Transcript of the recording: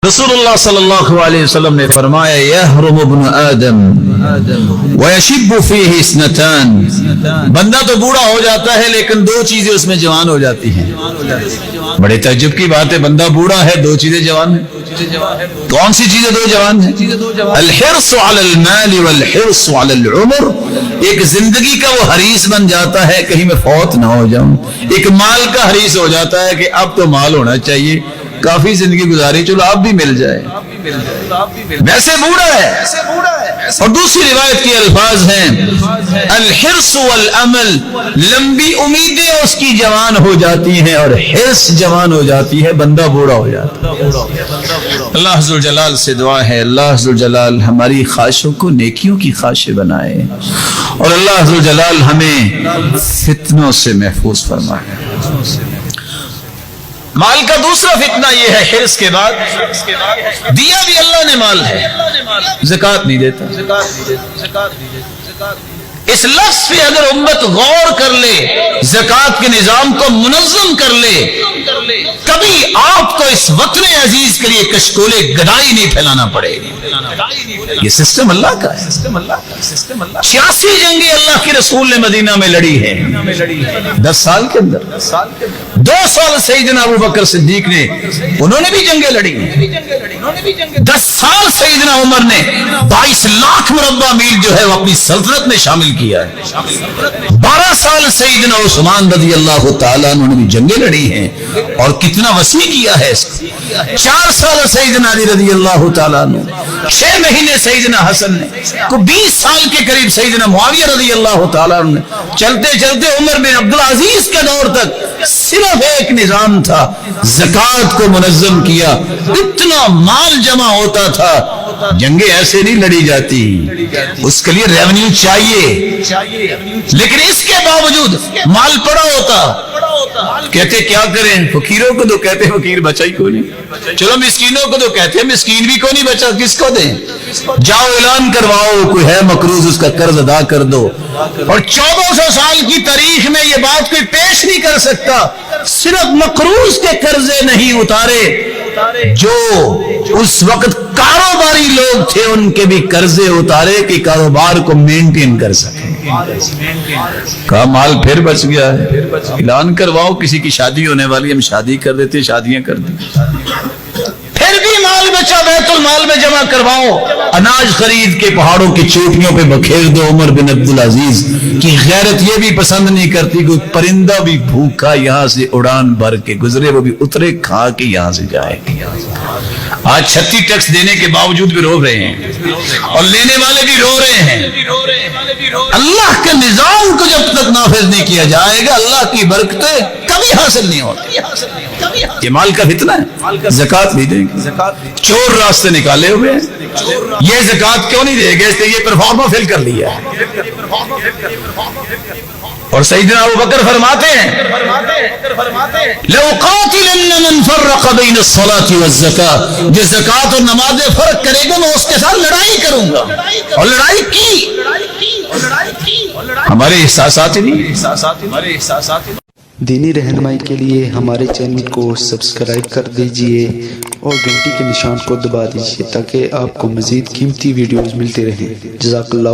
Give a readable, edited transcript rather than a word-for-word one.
रसूलुल्लाह सल्लल्लाहु अलैहि वसल्लम ने फरमाया यहरुम इब्न आदम वयशिब्बु फीही इस्नतान, बंदा तो बूढ़ा हो जाता है लेकिन दो चीजें उसमें जवान हो जाती हैं। बड़े ताज्जुब की बात है, बंदा बूढ़ा है, दो चीजें जवान हैं। कौन सी चीजें दो जवान हैं? अल हिर्सु अलल माल वल हिर्सु अलल उम्र, एक जिंदगी का वो हरीस बन जाता है कहीं मैं फौत ना हो जाऊं, एक माल का हरीस हो जाता है कि अब तो माल होना चाहिए, काफी जिंदगी गुजारी, चलो आप भी मिल जाए, वैसे बूढ़ा है। और दूसरी रिवायत के अल्फाज हैं अल हिर्स वल अमल, लंबी उम्मीदें उसकी जवान हो जाती हैं और हिर्स जवान हो जाती है, बंदा बूढ़ा हो जाता है। अल्लाह अज़्ज़ल जलाल से दुआ है, अल्लाह अज़्ज़ल जलाल हमारी ख्वाहिशों को नेकियों की ख्वाहिशें बनाए और अल्लाह अज़्ज़ल जलाल हमें फितनों से महफूज फरमाए। माल का दूसरा फितना यह है, हिर्स के बाद दिया भी अल्लाह ने माल है, ज़कात नहीं देता। इस लफ्ज़ पे अगर उम्मत गौर कर ले, ज़कात के निजाम को मुनज़्ज़म कर ले, कभी आपको इस वतन अजीज के लिए कशकोले गदाई नहीं फैलाना पड़ेगी। ये सिस्टम अल्लाह का है। 86 जंगें अल्लाह के रसूल ने मदीना में लड़ी है 10 साल के अंदर। 2 साल सैयदना अबू बकर सिद्दीक ने, उन्होंने भी जंगें लड़ी। 10 साल सैयदना उमर ने 22 लाख मुरब्बा मील जो है वो अपनी सल्तनत में शामिल किया है। 12 साल सैयदना उस्मान रज़ी अल्लाह तआला उन्होंने भी जंगें लड़ी हैं और कितना वसी किया है इसको। 4 साल सैयदना अली रज़ी अल्लाह तआला, 6 महीने सैयदना हसन ने, को 20 साल के करीब सैयदना मुआविया रज़ी अल्लाह तआला ने, चलते चलते उमर बिन अब्दुल अजीज के दौर तक सिर्फ एक निजाम था, ज़कात को मुनज़्ज़म किया। इतना माल जमा होता था, जंगे ऐसे नहीं लड़ी जाती, उसके लिए रेवेन्यू चाहिए, लेकिन इसके बावजूद माल पड़ा होता। कहते क्या करें, फकीरों को तो कहते फकीर बचा ही कोई नहीं, चलो मिस्कीनों को तो कहते मिस्कीन भी कोई नहीं बचा, किसको दें? जाओ ऐलान करवाओ, कोई है मकरूज उसका कर्ज अदा कर दो। और 1400 साल की तारीख में ये बात कोई पेश नहीं कर सकता, सिर्फ मकरूज के कर्जे नहीं उतारे, जो उस वक्त कारोबारी लोग थे उनके भी कर्जे उतारे कि कारोबार को मेंटेन कर सके। का माल फिर बच गया है, ऐलान करवाओ किसी की शादी होने वाली, हम शादी कर देते, शादियां कर दी, फिर भी माल बचा, बैतुल माल में जमा करवाओ। अनाज खरीद के पहाड़ों की चोटियों पे बखेर दो। उमर बिन अब्दुल अजीज की गैरत ये भी पसंद नहीं करती कोई परिंदा भी भूखा यहाँ से उड़ान भर के गुजरे, वो भी उतरे खा के यहाँ से जाए। आज 36 टैक्स देने के बावजूद भी रो रहे हैं और लेने वाले भी रो रहे हैं। अल्लाह के निजाम को जब तक नाफिज नहीं किया जाएगा, अल्लाह की बरकतें कभी हासिल नहीं होती। ये माल का फितना है, ज़कात नहीं देंगे, चोर रास्ते निकाले हुए हैं, ये ज़कात क्यों नहीं देंगे, इसलिए ये परफॉर्मा फेल कर लिया है। और सैयदना अबू बकर फरमाते हैं लौकातिलन्ना मन फर्रक़ बैन अस्सलाति वज़्ज़कात, जो ज़कात और नमाज में फर्क करेगा मैं उसके साथ लड़ाई करूंगा। और लड़ाई की हमारे एहसासात ही नहीं। दीनी रहनुमाई के लिए हमारे चैनल को सब्सक्राइब कर दीजिए और घंटी के निशान को दबा दीजिए ताकि आपको मज़ीद कीमती वीडियोज़ मिलते रहें। जज़ाकल्लाह।